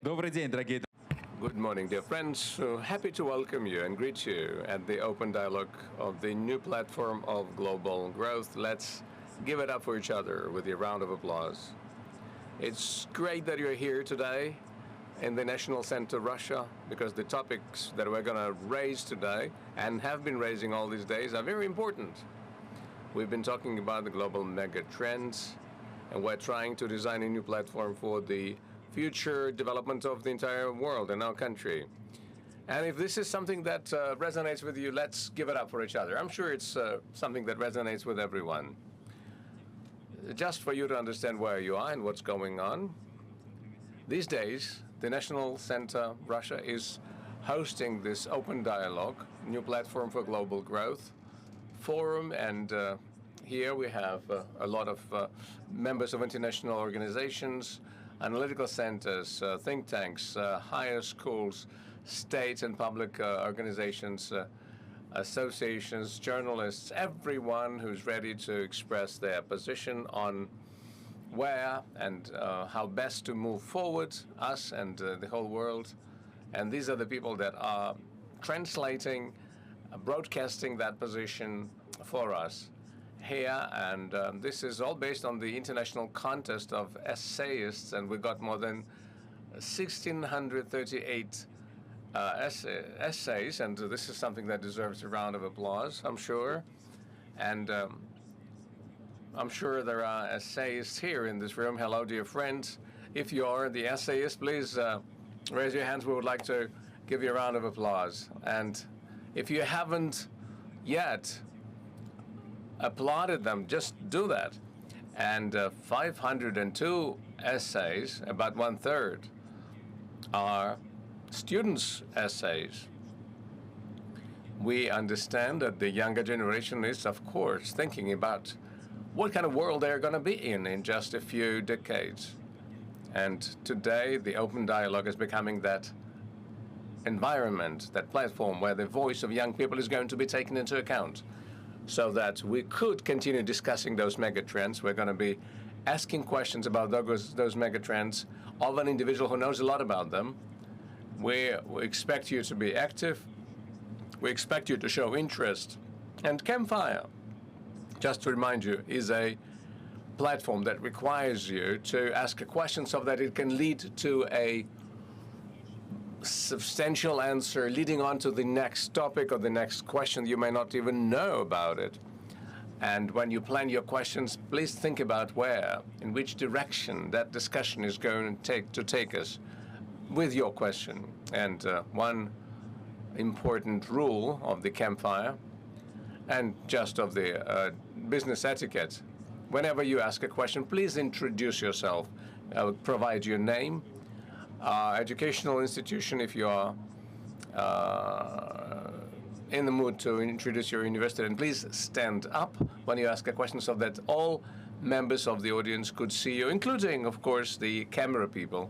Добрый день, дорогие. Good morning, dear friends. Happy to welcome you and greet you at the open dialogue of the new platform of global growth. Let's give it up for each other with a round of applause. It's great that you're here today in the National Center Russia, because the topics that we're going to raise today and have been raising all these days are very important. We've been talking about the global mega trends, and we're trying to design a new platform for the future development of the entire world and our country. And if this is something that resonates with you, let's give it up for each other. I'm sure it's something that resonates with everyone. Just for you to understand where you are and what's going on, these days, the National Center Russia is hosting this open dialogue, new platform for global growth forum, and here we have a lot of members of international organizations, analytical centers, think tanks, higher schools, state and public organizations, associations, journalists, everyone who's ready to express their position on where and how best to move forward, us and the whole world. And these are the people that are translating, broadcasting that position for us here, and this is all based on the international contest of essayists, and we got more than 1,638 essays, and this is something that deserves a round of applause, I'm sure. And I'm sure there are essayists here in this room. Hello, dear friends. If you are the essayist, please raise your hands. We would like to give you a round of applause. And if you haven't yet applauded them, just do that. And 502 essays, about 1/3, are students' essays. We understand that the younger generation is, of course, thinking about what kind of world they're going to be in just a few decades. And today, the open dialogue is becoming that environment, that platform where the voice of young people is going to be taken into account, so that we could continue discussing those megatrends. We're going to be asking questions about those megatrends of an individual who knows a lot about them. We expect you to be active. We expect you to show interest. And Campfire, just to remind you, is a platform that requires you to ask a question so that it can lead to a substantial answer leading on to the next topic or the next question. You may not even know about it. And when you plan your questions, please think about where, in which direction that discussion is going to take us with your question. And one important rule of the Campfire, and just of the business etiquette, whenever you ask a question, please introduce yourself. Provide your name, educational institution, if you are in the mood to introduce your university, and please stand up when you ask a question so that all members of the audience could see you, including, of course, the camera people,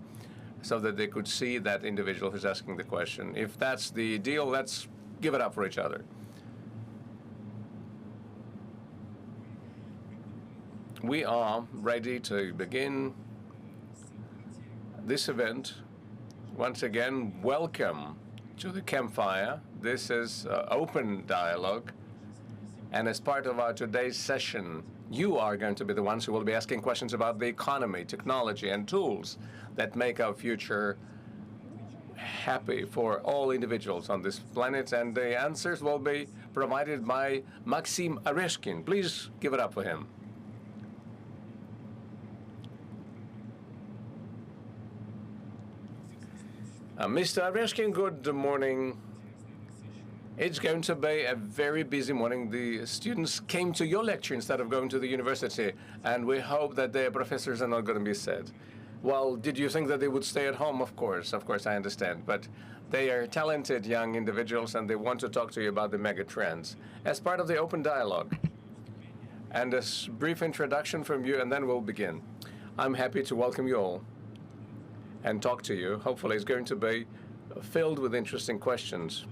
so that they could see that individual who's asking the question. If that's the deal, let's give it up for each other. We are ready to begin this event. Once again, welcome to the Campfire. This is open dialogue. And as part of our today's session, you are going to be the ones who will be asking questions about the economy, technology, and tools that make our future happy for all individuals on this planet. And the answers will be provided by Maxim Oreshkin. Please give it up for him. Mr. Oreshkin, good morning. It's going to be a very busy morning. The students came to your lecture instead of going to the university, and we hope that their professors are not going to be sad. Well, did you think that they would stay at home? Of course, I understand. But they are talented young individuals, and they want to talk to you about the mega trends as part of the open dialogue. And a brief introduction from you, and then we'll begin. I'm happy to welcome you all and talk to you. Hopefully it's going to be filled with interesting questions.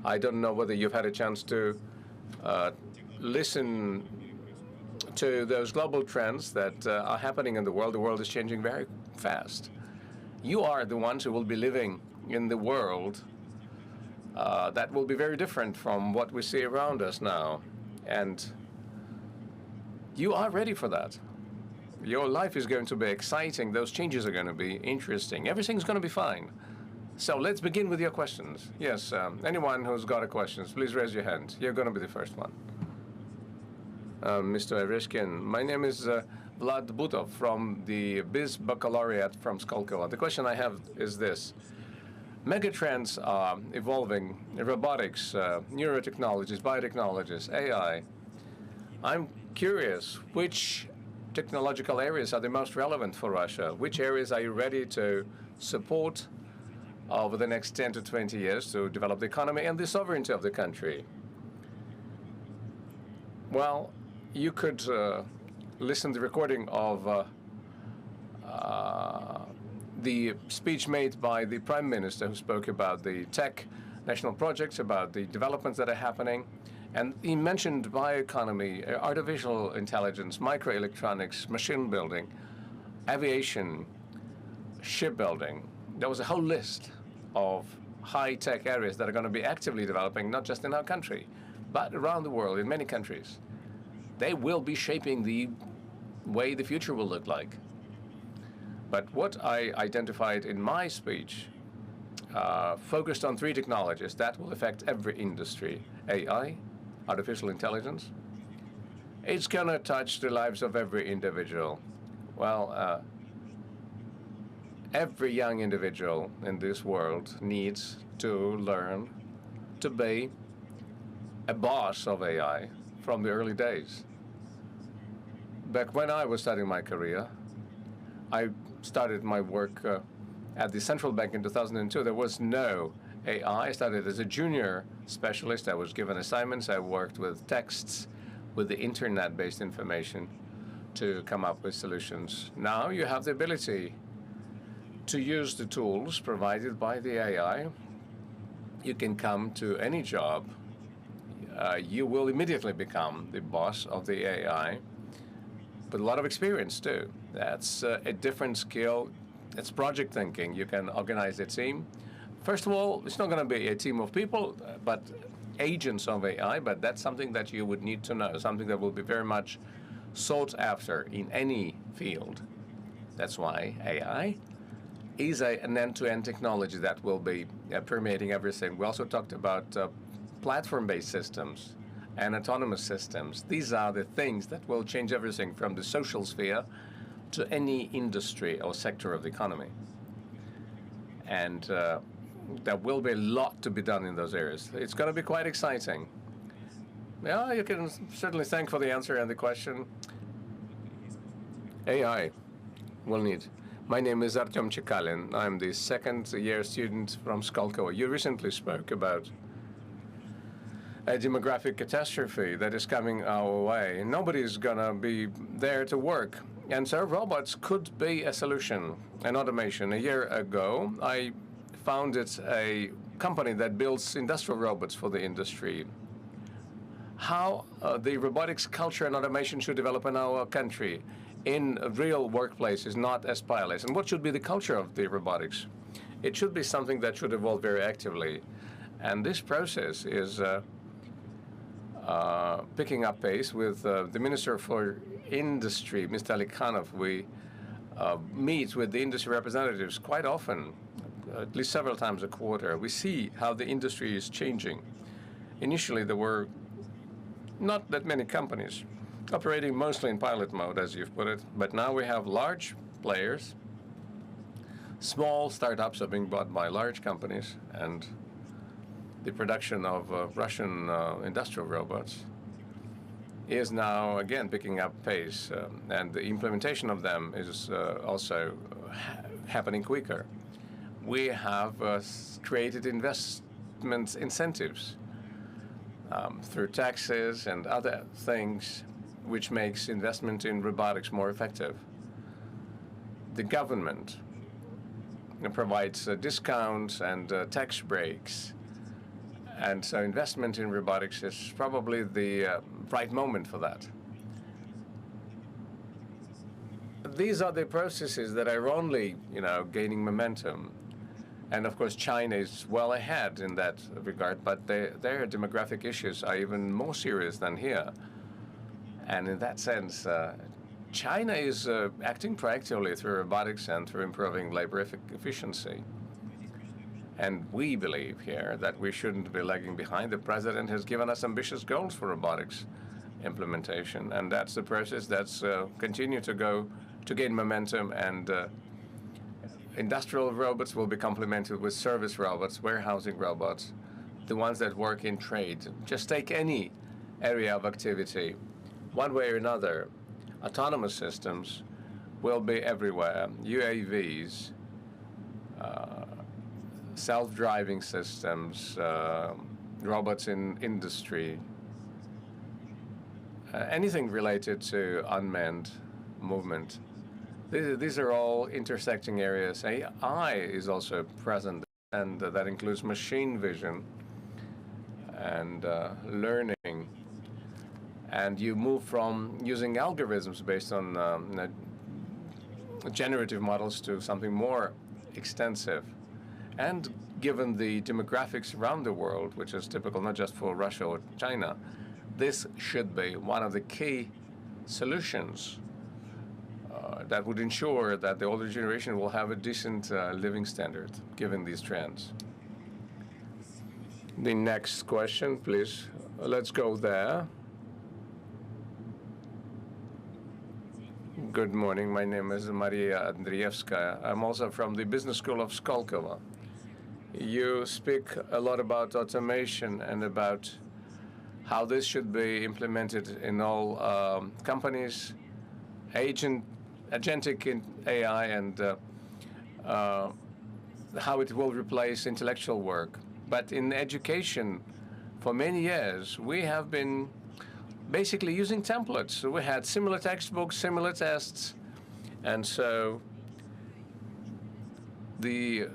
I don't know whether you've had a chance to listen to those global trends that are happening in the world. The world is changing very fast. You are the ones who will be living in the world that will be very different from what we see around us now. And you are ready for that. Your life is going to be exciting. Those changes are going to be interesting. Everything's going to be fine. So let's begin with your questions. Yes, anyone who's got a question, please raise your hand. You're going to be the first one. Mr. Oreshkin, my name is Vlad Butov from the Biz Baccalaureate from Skolkovo. The question I have is this. Megatrends are evolving: robotics, neurotechnologies, biotechnologies, AI. I'm curious, which technological areas are the most relevant for Russia? Which areas are you ready to support over the next 10 to 20 years to develop the economy and the sovereignty of the country? Well, you could listen to the recording of the speech made by the Prime Minister, who spoke about the tech national projects, about the developments that are happening. And he mentioned bioeconomy, artificial intelligence, microelectronics, machine building, aviation, shipbuilding. There was a whole list of high-tech areas that are going to be actively developing, not just in our country, but around the world, in many countries. They will be shaping the way the future will look like. But what I identified in my speech focused on 3 technologies that will affect every industry: AI, artificial intelligence. It's going to touch the lives of every individual. Well, every young individual in this world needs to learn to be a boss of AI from the early days. Back when I was starting my career, I started my work at the central bank in 2002. There was no AI. I started as a junior specialist. I was given assignments. I worked with texts, with the internet-based information to come up with solutions. Now you have the ability to use the tools provided by the AI. You can come to any job. You will immediately become the boss of the AI, with a lot of experience too. That's a different skill. It's project thinking. You can organize a team. First of all, it's not going to be a team of people, but agents of AI, but that's something that you would need to know, something that will be very much sought after in any field. That's why AI is an end-to-end technology that will be permeating everything. We also talked about platform-based systems and autonomous systems. These are the things that will change everything from the social sphere to any industry or sector of the economy. And there will be a lot to be done in those areas. It's going to be quite exciting. Yeah, you can certainly thank for the answer and the question. AI will need. My name is Artem Chikalin. I'm the second-year student from Skolkovo. You recently spoke about a demographic catastrophe that is coming our way. Nobody's gonna be there to work. And so robots could be a solution, an automation. A year ago, I founded a company that builds industrial robots for the industry. How the robotics culture and automation should develop in our country in real workplaces, not as pilots. And what should be the culture of the robotics? It should be something that should evolve very actively. And this process is picking up pace with the Minister for Industry, Mr. Alikhanov. We meet with the industry representatives quite often, at least several times a quarter. We see how the industry is changing. Initially, there were not that many companies operating mostly in pilot mode, as you've put it, but now we have large players. Small startups are being bought by large companies, and the production of Russian industrial robots is now again picking up pace, and the implementation of them is also happening quicker. We have created investment incentives through taxes and other things, which makes investment in robotics more effective. The government provides discounts and tax breaks. And so investment in robotics is probably the right moment for that. these are the processes that are only, gaining momentum. And of course, China is well ahead in that regard, but their demographic issues are even more serious than here. And in that sense, China is acting proactively through robotics and through improving labor efficiency. And we believe here that we shouldn't be lagging behind. The president has given us ambitious goals for robotics implementation, and that's the process that's continue to gain momentum. And industrial robots will be complemented with service robots, warehousing robots, the ones that work in trade. Just take any area of activity. One way or another, autonomous systems will be everywhere. UAVs, self-driving systems, robots in industry, anything related to unmanned movement. These are all intersecting areas. AI is also present, and that includes machine vision and learning. And you move from using algorithms based on generative models to something more extensive. And given the demographics around the world, which is typical not just for Russia or China, this should be one of the key solutions that would ensure that the older generation will have a decent living standard, given these trends. The next question, please. Let's go there. Good morning. My name is Maria Andrievskaya. I'm also from the Business School of Skolkovo. You speak a lot about automation and about how this should be implemented in all companies, agentic in AI, and how it will replace intellectual work. But in education, for many years, we have been basically using templates. So we had similar textbooks, similar tests, and so the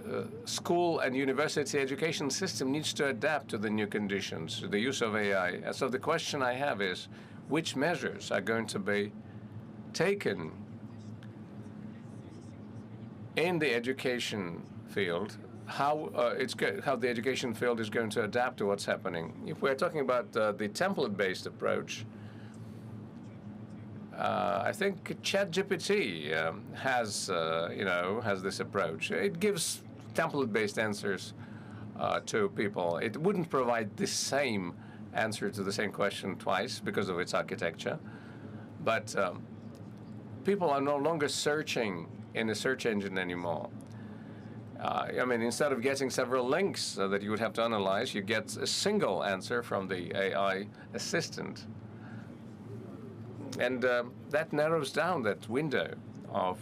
school and university education system needs to adapt to the new conditions, to the use of AI. And so the question I have is, which measures are going to be taken in the education field, how the education field is going to adapt to what's happening? If we're talking about the template-based approach, I think ChatGPT has this approach. It gives template-based answers to people. It wouldn't provide the same answer to the same question twice because of its architecture, but people are no longer searching in a search engine anymore. Instead of getting several links that you would have to analyze, you get a single answer from the AI assistant. And that narrows down that window of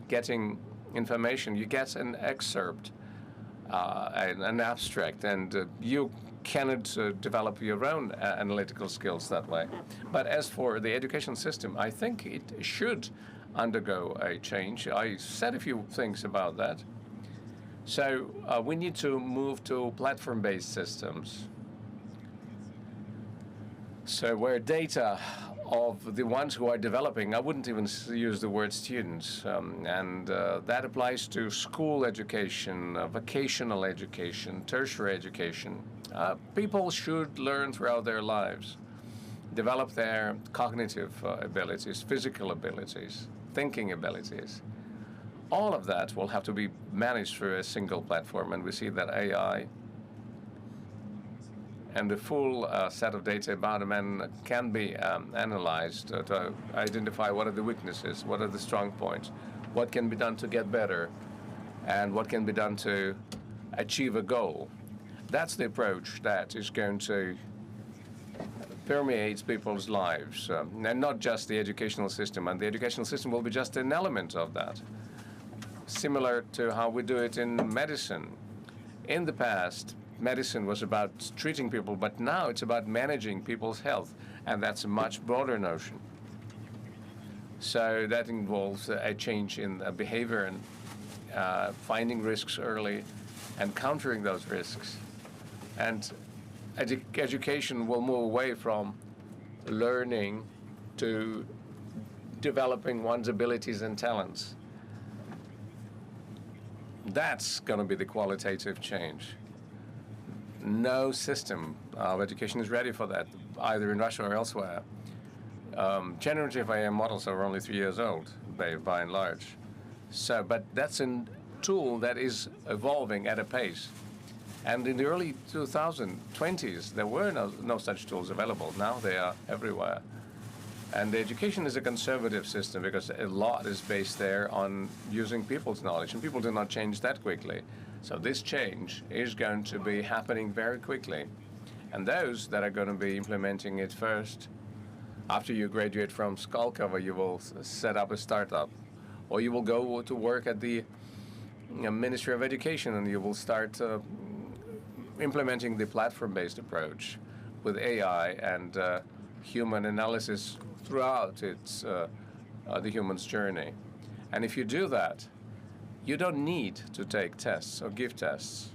getting information. You get an excerpt, an abstract, and you cannot develop your own analytical skills that way. But as for the education system, I think it should undergo a change. I said a few things about that. So we need to move to platform-based systems. So where data of the ones who are developing, I wouldn't even use the word students, and that applies to school education, vocational education, tertiary education. People should learn throughout their lives, develop their cognitive abilities, physical abilities, thinking abilities. All of that will have to be managed through a single platform, and we see that AI and the full set of data about a man can be analyzed to identify what are the weaknesses, what are the strong points, what can be done to get better, and what can be done to achieve a goal. That's the approach that is going to permeate people's lives, and not just the educational system. And the educational system will be just an element of that, similar to how we do it in medicine. In the past, medicine was about treating people, but now it's about managing people's health, and that's a much broader notion. So that involves a change in behavior and finding risks early and countering those risks. And education will move away from learning to developing one's abilities and talents. That's going to be the qualitative change. No system of education is ready for that, either in Russia or elsewhere. Generative AI models are only 3 years old, by and large. So, but that's a tool that is evolving at a pace. And in the early 2020s, there were no such tools available. Now they are everywhere. And the education is a conservative system because a lot is based there on using people's knowledge, and people do not change that quickly. So this change is going to be happening very quickly. And those that are going to be implementing it first, after you graduate from Skolkovo, you will set up a startup, or you will go to work at the Ministry of Education, and you will start implementing the platform-based approach with AI and human analysis throughout the human's journey. And if you do that, you don't need to take tests or give tests.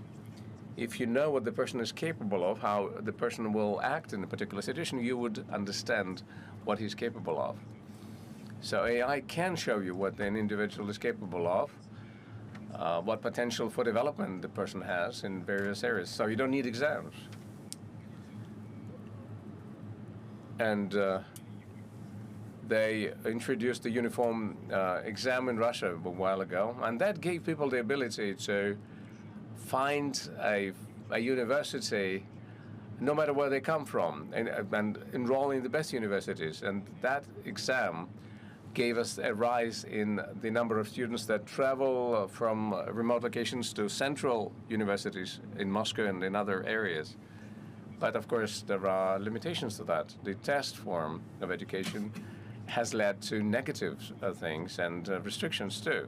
If you know what the person is capable of, how the person will act in a particular situation, you would understand what he's capable of. So AI can show you what an individual is capable of, what potential for development the person has in various areas. So you don't need exams. And they introduced the uniform exam in Russia a while ago, and that gave people the ability to find a university no matter where they come from, and enroll in the best universities. And that exam gave us a rise in the number of students that travel from remote locations to central universities in Moscow and in other areas. But of course, there are limitations to that. The test form of education has led to negative things and restrictions too.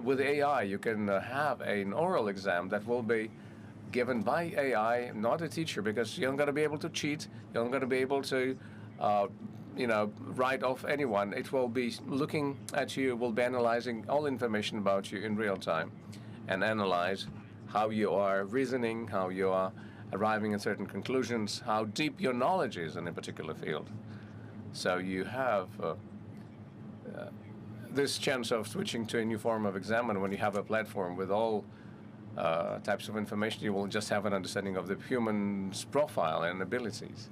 With AI, you can have an oral exam that will be given by AI, not a teacher, because you're not going to be able to cheat. You're not going to be able to, write off anyone. It will be looking at you, will be analyzing all information about you in real time, and analyze how you are reasoning, how you are arriving at certain conclusions, how deep your knowledge is in a particular field. So you have this chance of switching to a new form of exam, and when you have a platform with all types of information, you will just have an understanding of the human's profile and abilities.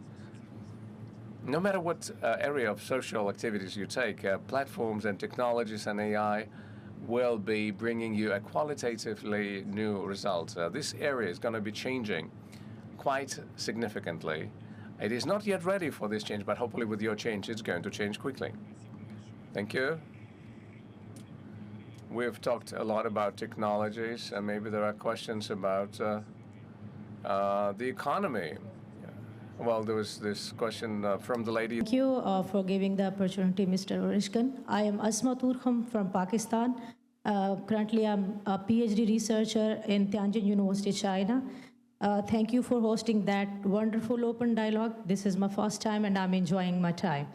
No matter what area of social activities you take, platforms and technologies and AI will be bringing you a qualitatively new result. This area is going to be changing quite significantly. It is not yet ready for this change, but hopefully with your change, it's going to change quickly. Thank you. We've talked a lot about technologies, and maybe there are questions about the economy. Well, there was this question from the lady. Thank you for giving the opportunity, Mr. Oreshkin. I am Asma Turkham from Pakistan. Currently, I'm a PhD researcher in Tianjin University, China. Thank you for hosting that wonderful open dialogue. This is my first time, and I'm enjoying my time.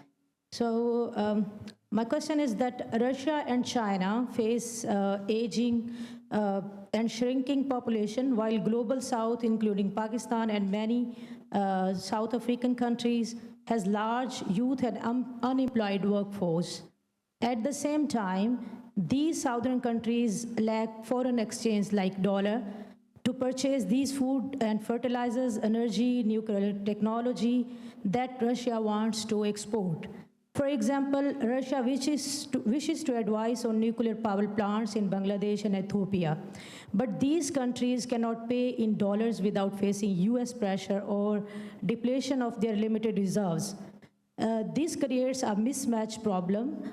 So my question is that Russia and China face aging and shrinking population, while global South, including Pakistan and many South African countries, has large youth and unemployed workforce. At the same time, these southern countries lack foreign exchange like dollar to purchase these food and fertilizers, energy, nuclear technology that Russia wants to export. For example, Russia wishes to advise on nuclear power plants in Bangladesh and Ethiopia. But these countries cannot pay in dollars without facing US pressure or depletion of their limited reserves. This creates a mismatch problem,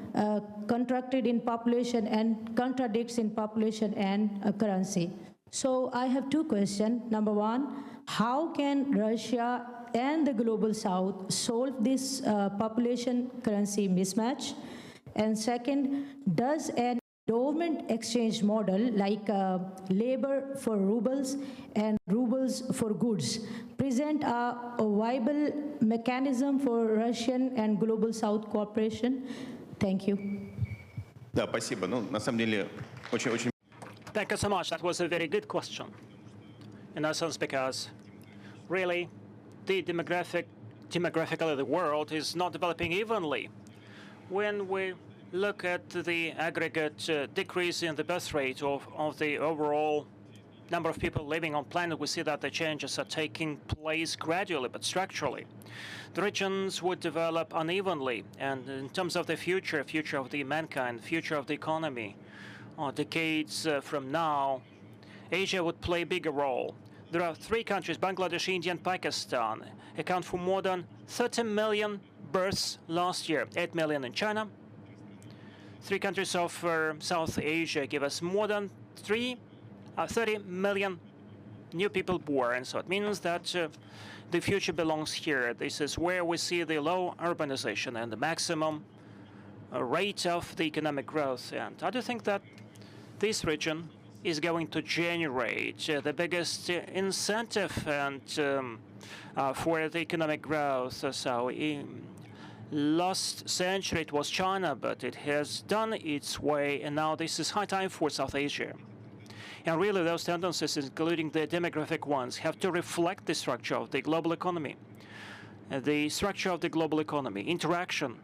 contracted in population and contradicts in population and currency. So I have two questions. Number one, how can Russia and the global South solve this population currency mismatch? And second, does an endowment exchange model like labor for rubles and rubles for goods present a viable mechanism for Russian and global South cooperation? Thank you. Да, спасибо. Ну, на самом деле, очень. Thank you so much. That was a very good question, in that sense, because really, the demographically the world is not developing evenly. when we look at the aggregate decrease in the birth rate of the overall number of people living on planet, we see that the changes are taking place gradually but structurally. The regions would develop unevenly, and in terms of the future of the mankind, future of the economy, decades from now, Asia would play a bigger role. There are 3 countries, Bangladesh, India, and Pakistan, account for more than 30 million births last year, 8 million in China. 3 countries of South Asia give us more than 30 million new people born. So it means that the future belongs here. This is where we see the low urbanization and the maximum rate of the economic growth. And I do think that this region is going to generate the biggest incentive and for the economic growth. So in last century it was China, but it has done its way, and now this is high time for South Asia. And really those tendencies, including the demographic ones, have to reflect the structure of the global economy. The structure of the global economy, interaction.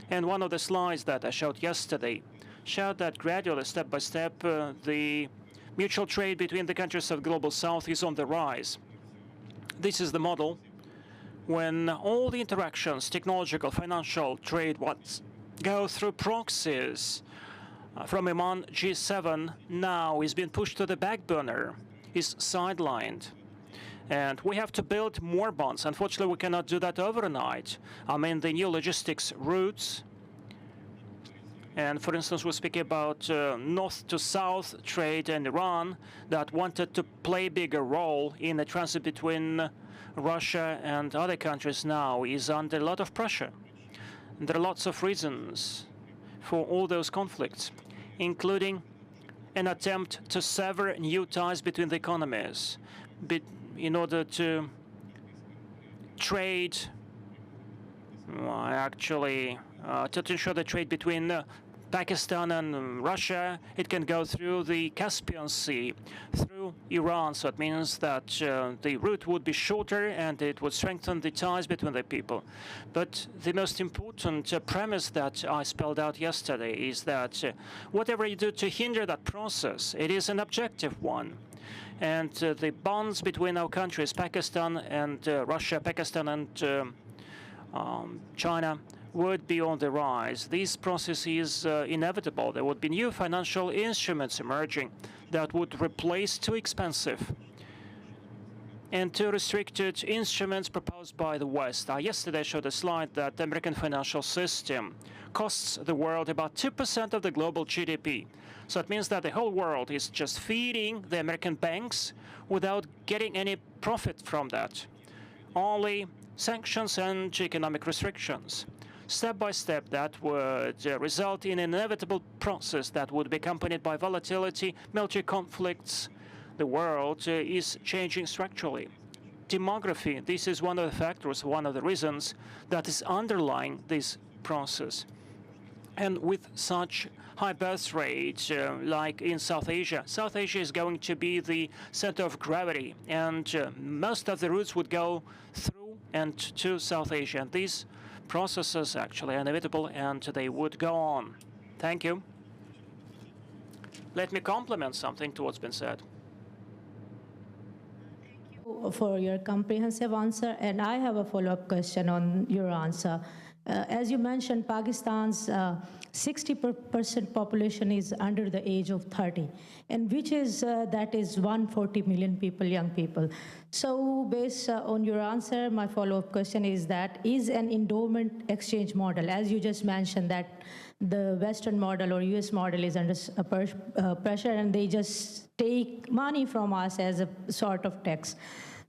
And one of the slides that I showed yesterday showed that gradually, step by step, the mutual trade between the countries of Global South is on the rise. This is the model when all the interactions, technological, financial, trade, go through proxies from among G7 now is being pushed to the back burner, is sidelined. And we have to build more bonds. Unfortunately, we cannot do that overnight. I mean, the new logistics routes. And for instance, we speak about north to south trade in Iran that wanted to play a bigger role in the transit between Russia and other countries now is under a lot of pressure. And there are lots of reasons for all those conflicts, including an attempt to sever new ties between the economies in order to trade, to ensure the trade between Pakistan and Russia, it can go through the Caspian Sea, through Iran. So it means that the route would be shorter and it would strengthen the ties between the people. But the most important premise that I spelled out yesterday is that whatever you do to hinder that process, it is an objective one. And the bonds between our countries, Pakistan and Russia, Pakistan and China, would be on the rise. This process is inevitable. There would be new financial instruments emerging that would replace too expensive and too restricted instruments proposed by the West. Yesterday I showed a slide that the American financial system costs the world about 2% of the global GDP. So it means that the whole world is just feeding the American banks without getting any profit from that. Only sanctions and economic restrictions. Step by step, that would result in an inevitable process that would be accompanied by volatility, military conflicts. The world is changing structurally. Demography, this is one of the factors, one of the reasons that is underlying this process. And with such high birth rates like in South Asia is going to be the center of gravity, and most of the routes would go through and to South Asia. And these processes actually are inevitable, and they would go on. Thank you. Let me complement something to what's been said. For your comprehensive answer, and I have a follow-up question on your answer. As you mentioned, Pakistan's 60% population is under the age of 30, and which is that is 140 million people, young people. So based on your answer, my follow-up question is that is an endowment exchange model, as you just mentioned, that the Western model or US model is under pressure and they just take money from us as a sort of tax.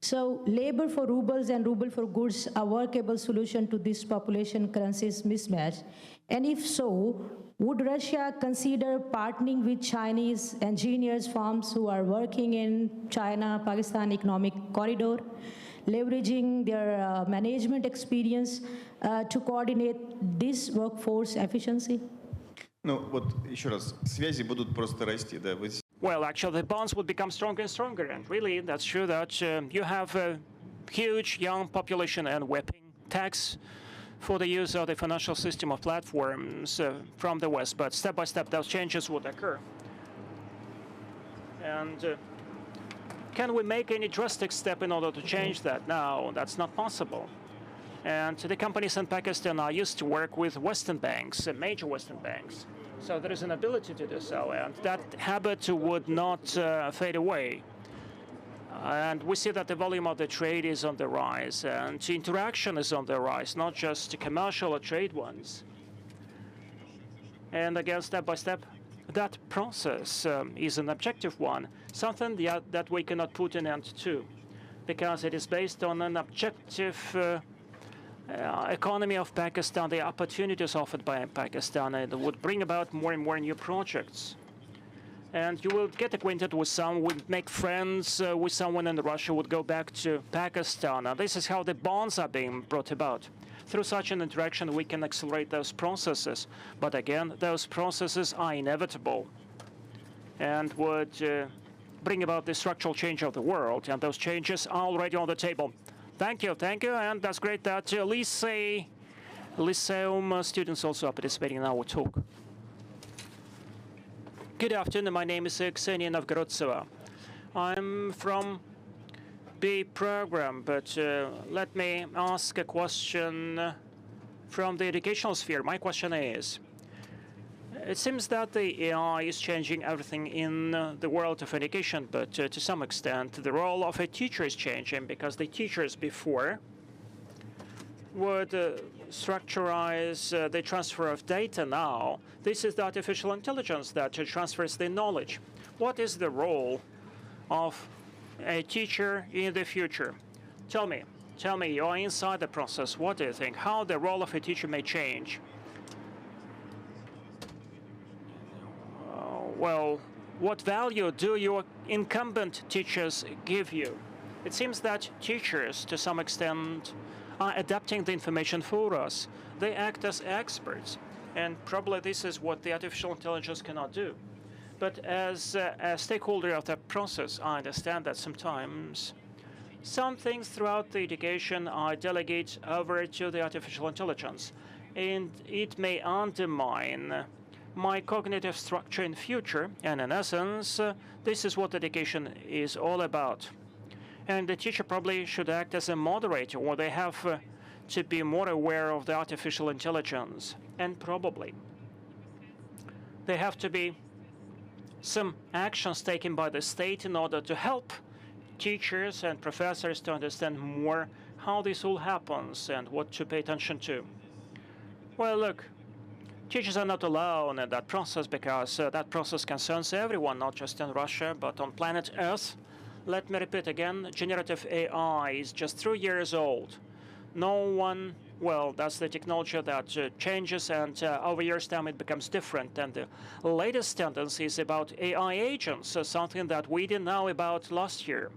So labor for rubles and ruble for goods, a workable solution to this population currencies mismatch? And if so, would Russia consider partnering with Chinese engineers firms who are working in China-Pakistan economic corridor, leveraging their management experience to coordinate this workforce efficiency? Ну вот еще раз, связи будут просто расти, да. Well, actually, the bonds would become stronger and stronger, and really, that's true that you have a huge young population, and we're paying tax for the use of the financial system of platforms from the West, but step by step those changes would occur. And can we make any drastic step in order to change that? No, that's not possible. And the companies in Pakistan are used to work with Western banks, major Western banks. So there is an ability to do so, and that habit would not fade away. And we see that the volume of the trade is on the rise, and interaction is on the rise, not just commercial or trade ones. And again, step by step, that process is an objective one, something that we cannot put an end to, because it is based on an objective economy of Pakistan, the opportunities offered by Pakistan, and it would bring about more and more new projects. And you will get acquainted with someone, would make friends with someone in Russia, would go back to Pakistan. And this is how the bonds are being brought about. Through such an interaction, we can accelerate those processes. But again, those processes are inevitable and would bring about the structural change of the world. And those changes are already on the table. Thank you, and that's great that Lyceum students also are participating in our talk. Good afternoon, my name is Ksenia Novgorodtseva. I'm from B program, but let me ask a question from the educational sphere. My question is, it seems that the AI is changing everything in the world of education, but to some extent, the role of a teacher is changing, because the teachers before would structurize the transfer of data now. This is the artificial intelligence that transfers the knowledge. What is the role of a teacher in the future? Tell me, you are inside the process. What do you think? How the role of a teacher may change? Well, what value do your incumbent teachers give you? It seems that teachers, to some extent, are adapting the information for us. They act as experts, and probably this is what the artificial intelligence cannot do. But as a stakeholder of that process, I understand that sometimes some things throughout the education are delegated over to the artificial intelligence, and it may undermine my cognitive structure in future. And in essence, this is what education is all about. And the teacher probably should act as a moderator, or they have to be more aware of the artificial intelligence. And probably there have to be some actions taken by the state in order to help teachers and professors to understand more how this all happens and what to pay attention to. Well, look, teachers are not alone in that process, because that process concerns everyone, not just in Russia, but on planet Earth. Let me repeat again, generative AI is just 3 years old. No one, well, that's the technology that changes, and over years' time it becomes different. And the latest tendency is about AI agents, something that we didn't know about last year.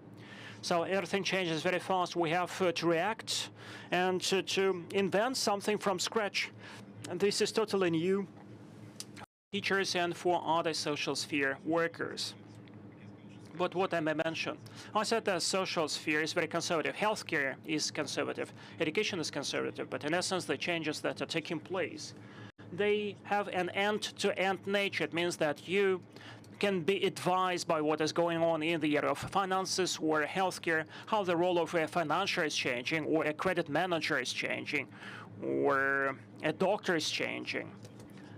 So everything changes very fast. We have to react and to invent something from scratch. And this is totally new for teachers and for other social sphere workers. But what I may mention, I said the social sphere is very conservative. Healthcare is conservative. Education is conservative. But in essence, the changes that are taking place, they have an end-to-end nature. It means that you can be advised by what is going on in the area of finances or healthcare, how the role of a financier is changing, or a credit manager is changing, or a doctor is changing.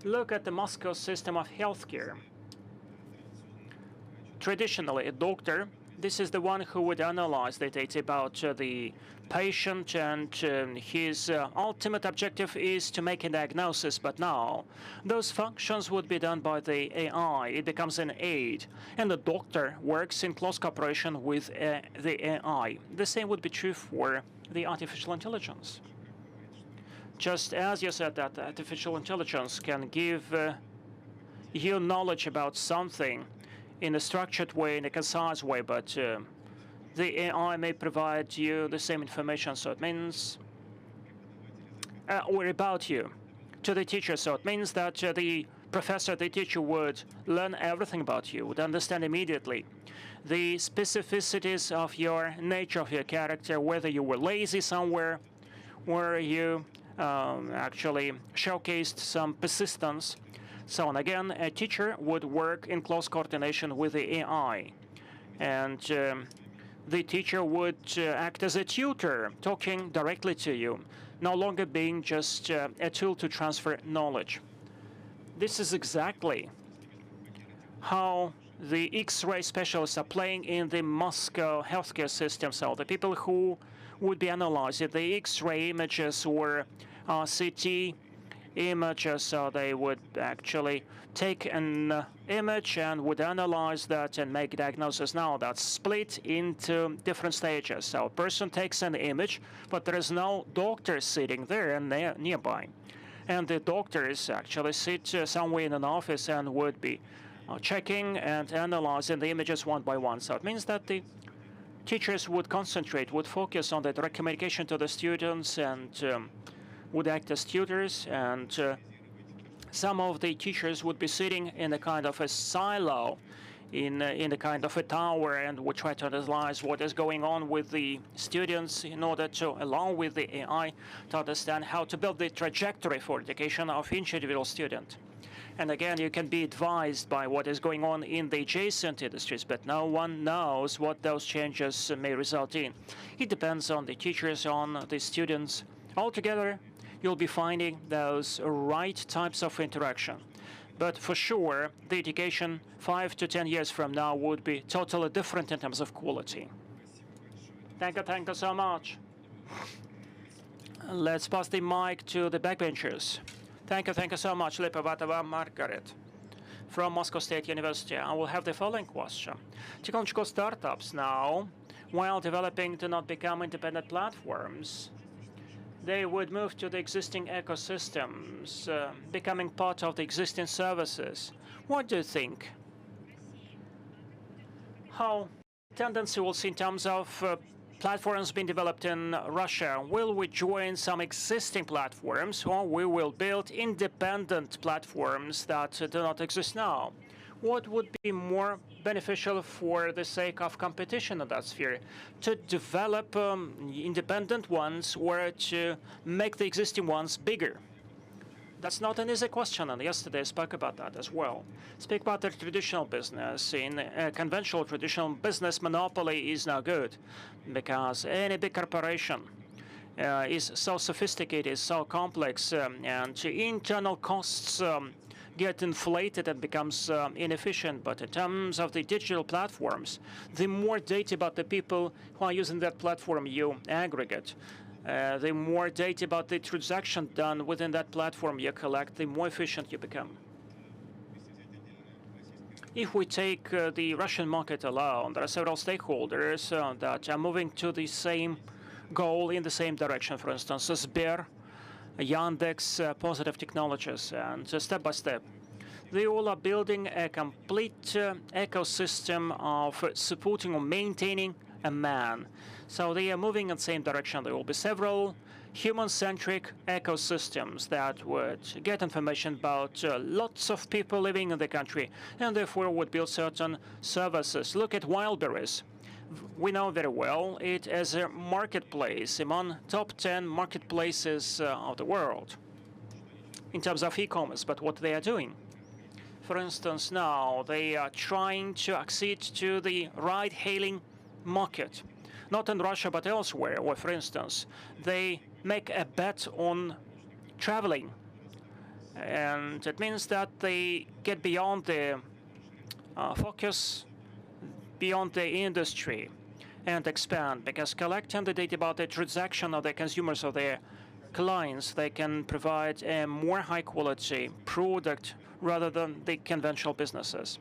Look at the Moscow system of healthcare. Traditionally, a doctor, this is the one who would analyze the data about the patient, and his ultimate objective is to make a diagnosis. But now, those functions would be done by the AI. It becomes an aid, and the doctor works in close cooperation with the AI. The same would be true for the artificial intelligence. Just as you said that artificial intelligence can give you knowledge about something in a structured way, in a concise way, but the AI may provide you the same information, so it means, or about you, to the teacher. So it means that the professor, the teacher, would learn everything about you, would understand immediately the specificities of your nature, of your character, whether you were lazy somewhere, or you actually showcased some persistence. So, and again, a teacher would work in close coordination with the AI. And the teacher would act as a tutor, talking directly to you, no longer being just a tool to transfer knowledge. This is exactly how the X-ray specialists are playing in the Moscow healthcare system. So the people who would be analyzing the X-ray images or CT images, so they would actually take an image and would analyze that and make diagnosis. Now that's split into different stages. So a person takes an image, but there is no doctor sitting there and nearby. And the doctors actually sit somewhere in an office and would be checking and analyzing the images one by one. So it means that the teachers would concentrate, would focus on the direct communication to the students and would act as tutors. And some of the teachers would be sitting in a kind of a silo, in a kind of a tower, and would try to analyze what is going on with the students in order to, along with the AI, to understand how to build the trajectory for education of each individual student. And again, you can be advised by what is going on in the adjacent industries, but no one knows what those changes may result in. It depends on the teachers, on the students. Altogether, you'll be finding those right types of interaction. But for sure, the education 5 to 10 years from now would be totally different in terms of quality. Thank you so much. Let's pass the mic to the backbenchers. Thank you so much, Lipovatova Margaret from Moscow State University. I will have the following question. Technological startups now, while developing, do not become independent platforms. They would move to the existing ecosystems, becoming part of the existing services. What do you think? How tendency will see in terms of platforms being developed in Russia? Will we join some existing platforms, or we will build independent platforms that do not exist now? What would be more beneficial for the sake of competition in that sphere? To develop independent ones or to make the existing ones bigger? That's not an easy question, and yesterday I spoke about that as well. Speak about the traditional business. In conventional traditional business, monopoly is no good because any big corporation is so sophisticated, so complex, and internal costs get inflated and becomes inefficient. But in terms of the digital platforms, the more data about the people who are using that platform you aggregate, the more data about the transaction done within that platform you collect, the more efficient you become. If we take the Russian market alone, there are several stakeholders that are moving to the same goal in the same direction. For instance, Sber, Yandex, Positive Technologies, and step by step, they all are building a complete ecosystem of supporting or maintaining a man. So they are moving in the same direction. There will be several human-centric ecosystems that would get information about lots of people living in the country, and therefore would build certain services. Look at Wildberries. We know very well it as a marketplace among top 10 marketplaces of the world in terms of e-commerce. But what they are doing, for instance, now they are trying to accede to the ride-hailing market, not in Russia but elsewhere, where, for instance, they make a bet on traveling. And it means that they get beyond the focus, beyond the industry, and expand, because collecting the data about the transaction of the consumers, of their clients, they can provide a more high-quality product rather than the conventional businesses.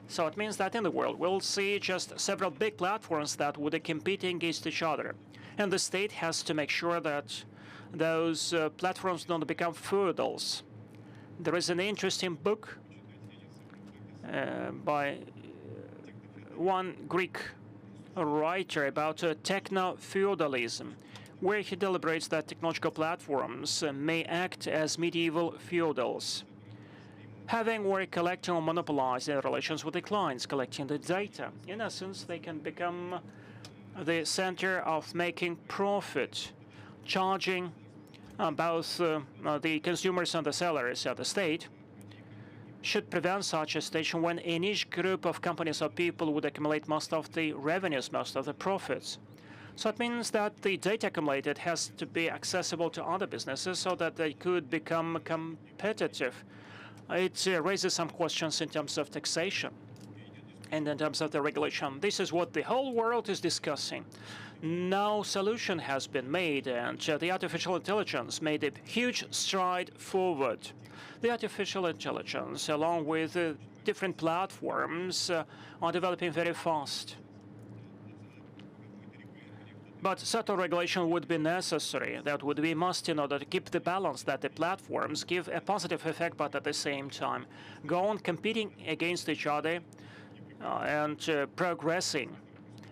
So it means that in the world, we'll see just several big platforms that would be competing against each other. And the state has to make sure that those platforms don't become feudals. There is an interesting book by one Greek writer about techno-feudalism, where he deliberates that technological platforms may act as medieval feudals, having or collecting or monopolizing relations with the clients, collecting the data. In essence, they can become the center of making profit, charging both the consumers and the sellers and the state should prevent such a situation when a niche group of companies or people would accumulate most of the revenues, most of the profits. So it means that the data accumulated has to be accessible to other businesses so that they could become competitive. It raises some questions in terms of taxation and in terms of the regulation. This is what the whole world is discussing. No solution has been made, and the artificial intelligence made a huge stride forward. The artificial intelligence, along with different platforms, are developing very fast. But certain regulation would be necessary. That would be must in order to keep the balance that the platforms give a positive effect, but at the same time go on competing against each other and progressing.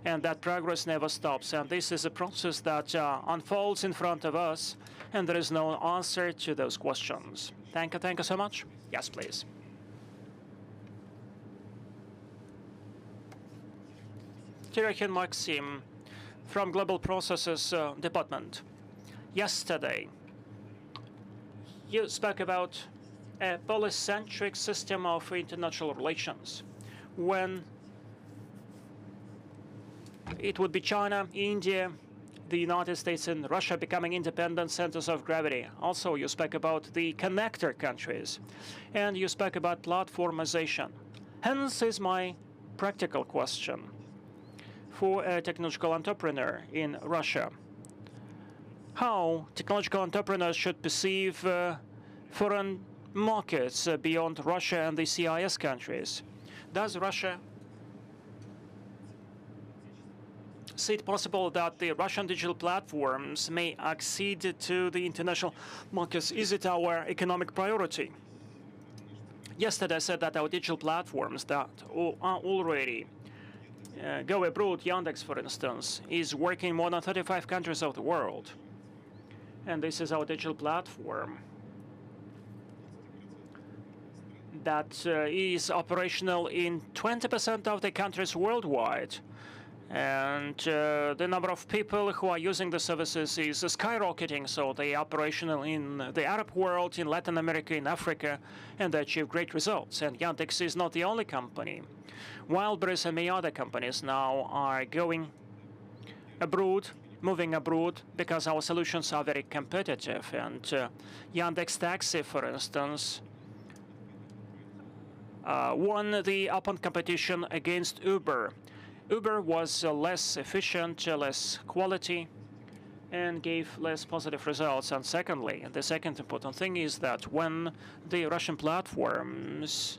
And that progress never stops. And this is a process that unfolds in front of us, and there is no answer to those questions. Thank you so much. Yes, please. Terekin Maxim from Global Processes Department. Yesterday, you spoke about a polycentric system of international relations, when it would be China, India, the United States, and Russia becoming independent centers of gravity. Also, you spoke about the connector countries, and you spoke about platformization. Hence is my practical question for a technological entrepreneur in Russia. How technological entrepreneurs should perceive foreign markets beyond Russia and the CIS countries? Does Russia see it possible that the Russian digital platforms may accede to the international markets? Is it our economic priority? Yesterday I said that our digital platforms that are already go abroad, Yandex, for instance, is working in more than 35 countries of the world. And this is our digital platform that is operational in 20% of the countries worldwide. And the number of people who are using the services is skyrocketing. So they are operational in the Arab world, in Latin America, in Africa, and they achieve great results. And Yandex is not the only company. Wildberries and many other companies now are going abroad, moving abroad, because our solutions are very competitive. And Yandex Taxi, for instance, won the open competition against Uber. Uber was less efficient, less quality, and gave less positive results. And secondly, the second important thing is that when the Russian platforms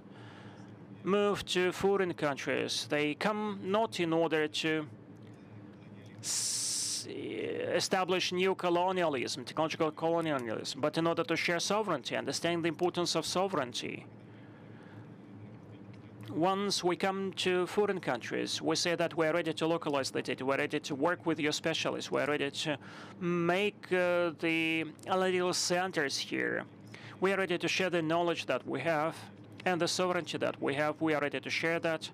move to foreign countries, they come not in order to establish new colonialism, technological colonialism, but in order to share sovereignty, understand the importance of sovereignty. Once we come to foreign countries, we say that we're ready to localize the data, we're ready to work with your specialists, we're ready to make the analytical centers here. We are ready to share the knowledge that we have and the sovereignty that we have. We are ready to share that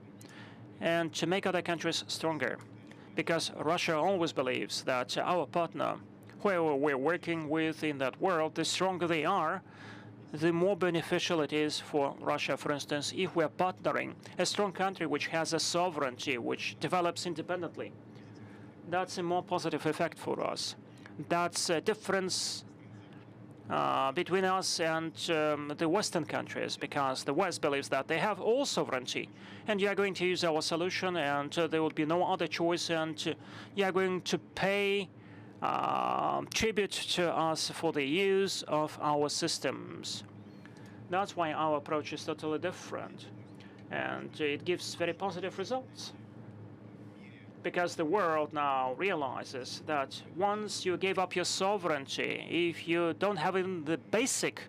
and to make other countries stronger. Because Russia always believes that our partner, whoever we're working with in that world, the stronger they are, the more beneficial it is for Russia. For instance, if we're partnering a strong country which has a sovereignty, which develops independently, that's a more positive effect for us. That's a difference between us and the Western countries, because the West believes that they have all sovereignty, and you are going to use our solution, and there will be no other choice, and you are going to pay tribute to us for the use of our systems. That's why our approach is totally different, and it gives very positive results. Because the world now realizes that once you gave up your sovereignty, if you don't have even the basic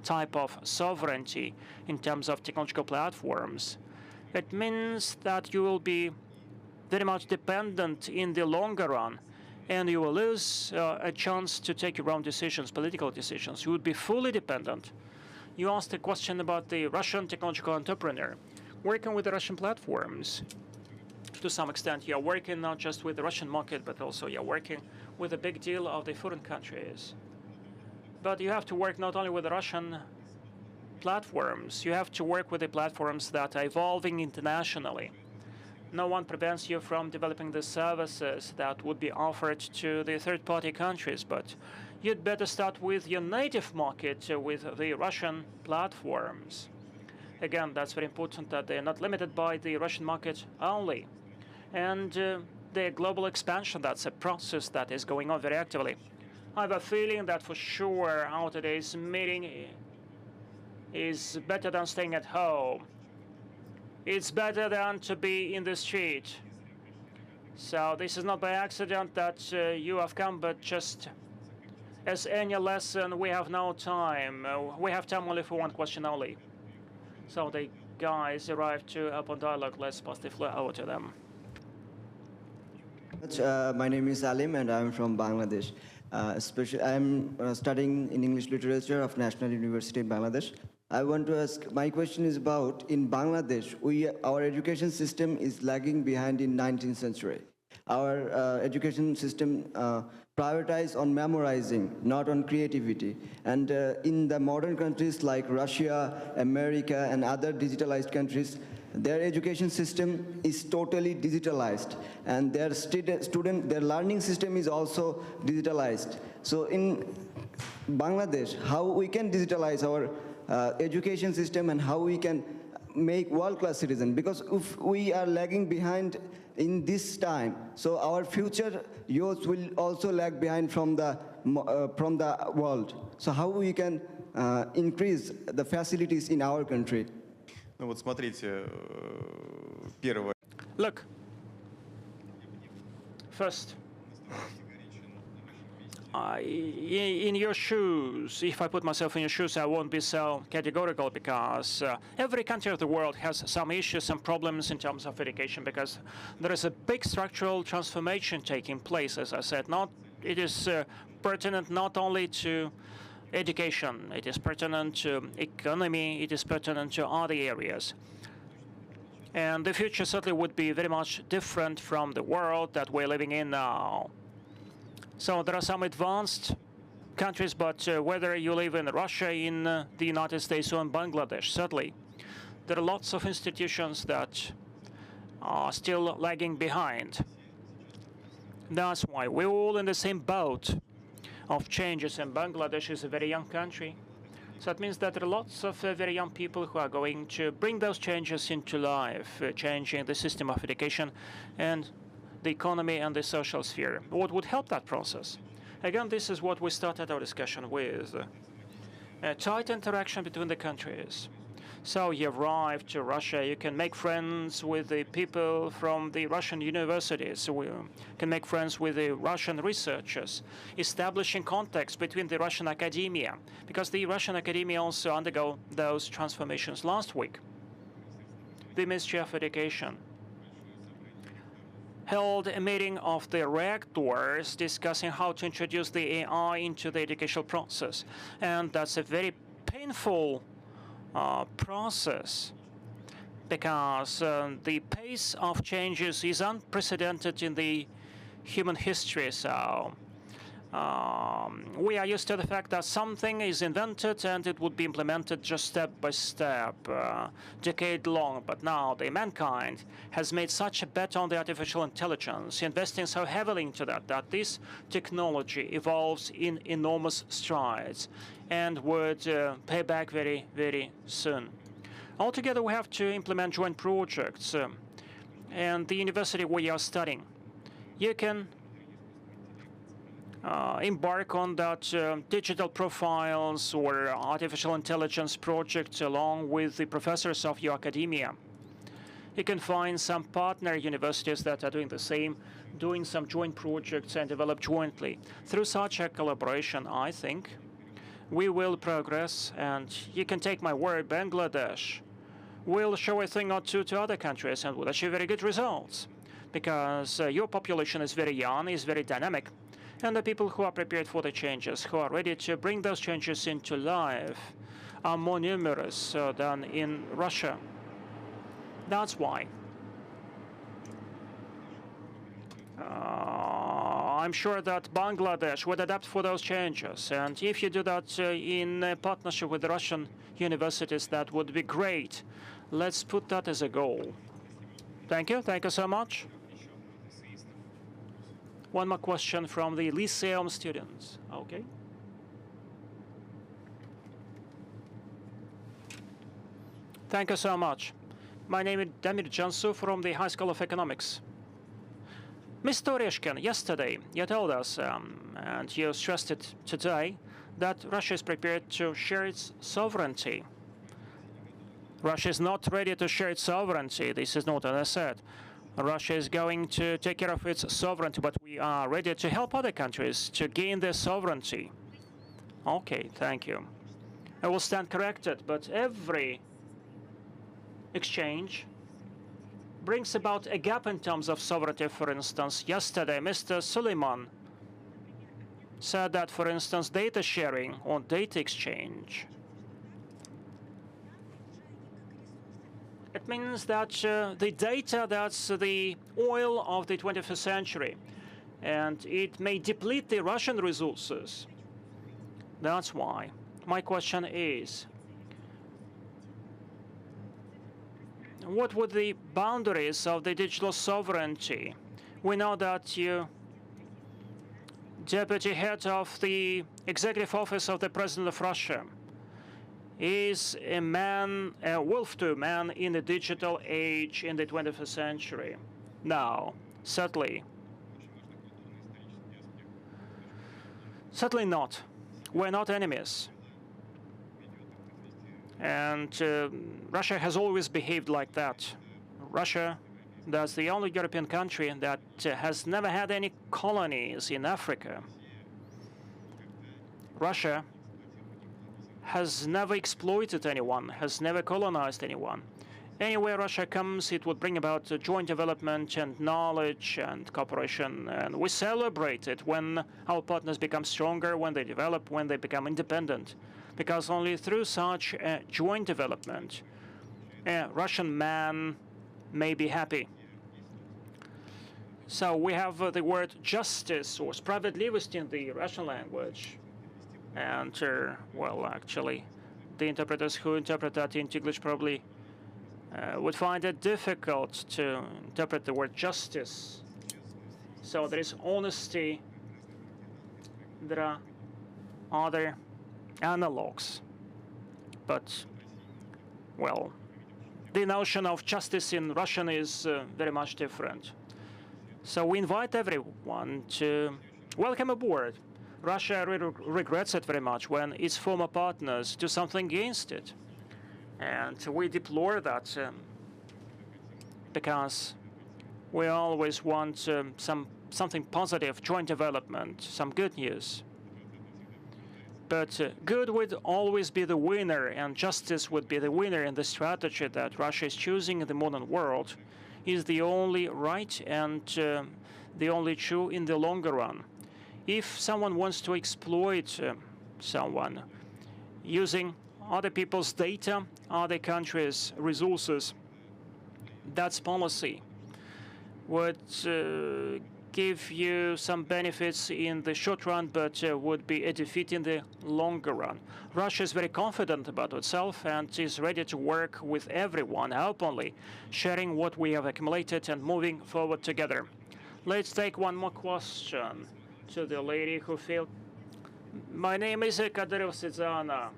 type of sovereignty in terms of technological platforms, it means that you will be very much dependent in the longer run, and you will lose a chance to take your own decisions, political decisions. You would be fully dependent. You asked a question about the Russian technological entrepreneur working with the Russian platforms. To some extent, you're working not just with the Russian market, but also you're working with a big deal of the foreign countries. But you have to work not only with the Russian platforms, you have to work with the platforms that are evolving internationally. No one prevents you from developing the services that would be offered to the third-party countries, but you'd better start with your native market, with the Russian platforms. Again, that's very important that they're not limited by the Russian market only. And the global expansion, that's a process that is going on very actively. I have a feeling that for sure our today's meeting is better than staying at home. It's better than to be in the street. So this is not by accident that you have come, but just as any lesson, we have no time. We have time only for one question only. So the guys arrived to open dialogue. Let's pass the floor over to them. My name is Alim and I'm from Bangladesh. I'm studying in English literature of National University in Bangladesh. I want to ask, my question is about, in Bangladesh, our education system is lagging behind in 19th century. Our education system prioritize on memorizing, not on creativity. And in the modern countries like Russia, America, and other digitalized countries, their education system is totally digitalized, and their learning system is also digitalized. So in Bangladesh, how we can digitalize our education system and how we can make world-class citizens? Because if we are lagging behind in this time, so our future youth will also lag behind from the world. So how we can increase the facilities in our country? Ну вот смотрите, первое. Look, first, in your shoes, if I put myself in your shoes, I won't be so categorical, because every country of the world has some issues, some problems in terms of education, because there is a big structural transformation taking place, as I said. It is pertinent not only to education, it is pertinent to economy, it is pertinent to other areas. And the future certainly would be very much different from the world that we're living in now. So there are some advanced countries, but whether you live in Russia, in the United States, or in Bangladesh, certainly there are lots of institutions that are still lagging behind. That's why we're all in the same boat of changes, and Bangladesh is a very young country. So that means that there are lots of very young people who are going to bring those changes into life, changing the system of education and the economy and the social sphere. What would help that process? Again, this is what we started our discussion with. A tight interaction between the countries. So you arrive to Russia, you can make friends with the people from the Russian universities, you can make friends with the Russian researchers, establishing contacts between the Russian academia, because the Russian academia also undergo those transformations last week. The Ministry of Education held a meeting of the rectors discussing how to introduce the AI into the educational process. And that's a very painful process, because the pace of changes is unprecedented in the human history. So we are used to the fact that something is invented and it would be implemented just step by step, decade long. But now the mankind has made such a bet on the artificial intelligence, investing so heavily into that this technology evolves in enormous strides and would pay back very, very soon. Altogether, we have to implement joint projects. And the university where you are studying, you can embark on that digital profiles or artificial intelligence projects along with the professors of your academia. You can find some partner universities that are doing the same, doing some joint projects and develop jointly. Through such a collaboration, I think, we will progress, and you can take my word, Bangladesh will show a thing or two to other countries and will achieve very good results, because your population is very young, is very dynamic, and the people who are prepared for the changes, who are ready to bring those changes into life, are more numerous than in Russia. That's why I'm sure that Bangladesh would adapt for those changes. And if you do that in partnership with the Russian universities, that would be great. Let's put that as a goal. Thank you. Thank you so much. One more question from the Lyceum students. Okay. Thank you so much. My name is Damir Jansu from the High School of Economics. Mr. Oreshkin, yesterday you told us, and you stressed it today, that Russia is prepared to share its sovereignty. Russia is not ready to share its sovereignty. This is not what I said. Russia is going to take care of its sovereignty, but we are ready to help other countries to gain their sovereignty. Okay, thank you. I will stand corrected, but every exchange brings about a gap in terms of sovereignty. For instance, yesterday, Mr. Suleiman said that, for instance, data sharing or data exchange, it means that the data, that's the oil of the 21st century, and it may deplete the Russian resources. That's why my question is, what would the boundaries of the digital sovereignty? We know that you, deputy head of the executive office of the president of Russia, is a man, a wolf to man in the digital age in the 21st century. Now, certainly not. We're not enemies. And Russia has always behaved like that. Russia, that's the only European country that has never had any colonies in Africa. Russia has never exploited anyone, has never colonized anyone. Anywhere Russia comes, it would bring about joint development and knowledge and cooperation. And we celebrate it when our partners become stronger, when they develop, when they become independent. Because only through such joint development, a Russian man may be happy. So we have the word justice or справедливость in the Russian language. And, well, actually, the interpreters who interpret that into English probably would find it difficult to interpret the word justice. So there is honesty. There are other analogs. But, well, the notion of justice in Russian is very much different. So we invite everyone to welcome aboard. Russia regrets it very much when its former partners do something against it. And we deplore that because we always want something positive, joint development, some good news. But good would always be the winner, and justice would be the winner in the strategy that Russia is choosing in the modern world is the only right and the only true in the longer run. If someone wants to exploit someone using other people's data, other countries' resources, that's policy. Would give you some benefits in the short run, but would be a defeat in the longer run. Russia is very confident about itself and is ready to work with everyone openly, sharing what we have accumulated and moving forward together. Let's take one more question to the lady who failed. My name is Kadyrov Svetlana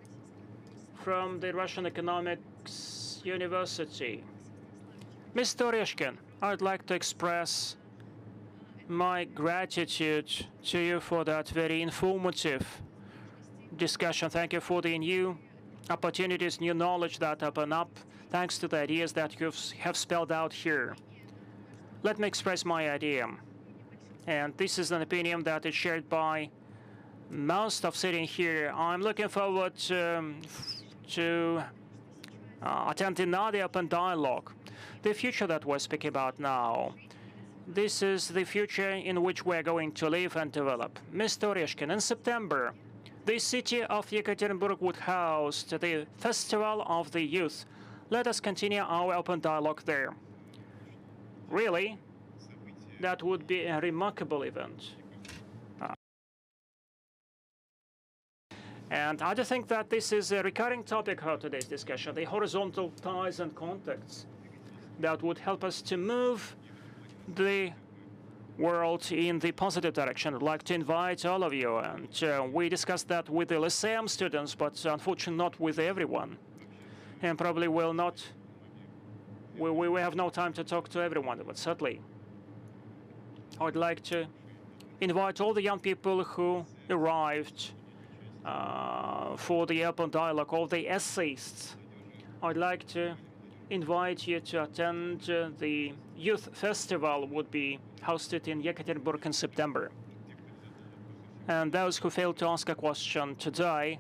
from the Russian Economics University. Mr. Oreshkin, I'd like to express my gratitude to you for that very informative discussion. Thank you for the new opportunities, new knowledge that open up, thanks to the ideas that you have spelled out here. Let me express my idea. And this is an opinion that is shared by most of sitting here. I'm looking forward to attending another open dialogue. The future that we're speaking about now, this is the future in which we're going to live and develop. Mr. Oreshkin, in September, the city of Yekaterinburg would host the Festival of the Youth. Let us continue our open dialogue there. Really, that would be a remarkable event. And I do think that this is a recurring topic of today's discussion, the horizontal ties and contacts that would help us to move the world in the positive direction. I'd like to invite all of you, and we discussed that with the Lyceum students, but unfortunately not with everyone. And probably will not, we have no time to talk to everyone, but certainly I would like to invite all the young people who arrived for the open dialogue, all the essayists. I'd like to invite you to attend the youth festival would be hosted in Yekaterinburg in September. And those who failed to ask a question today,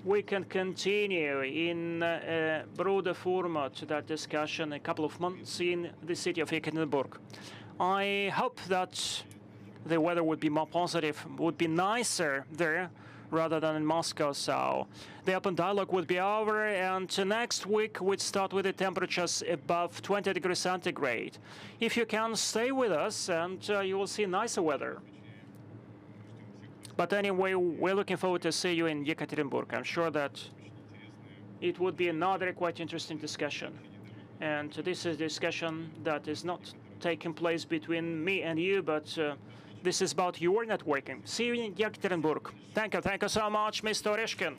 we can continue in a broader format that discussion in a couple of months in the city of Yekaterinburg. I hope that the weather would be more positive, would be nicer there rather than in Moscow. So the open dialogue would be over, and next week we'd start with the temperatures above 20 degrees centigrade. If you can, stay with us, and you will see nicer weather. But anyway, we're looking forward to see you in Yekaterinburg. I'm sure that it would be another quite interesting discussion. And this is a discussion that is not taking place between me and you, but this is about your networking. See you in Yekaterinburg. Thank you so much, Mr. Oreshkin.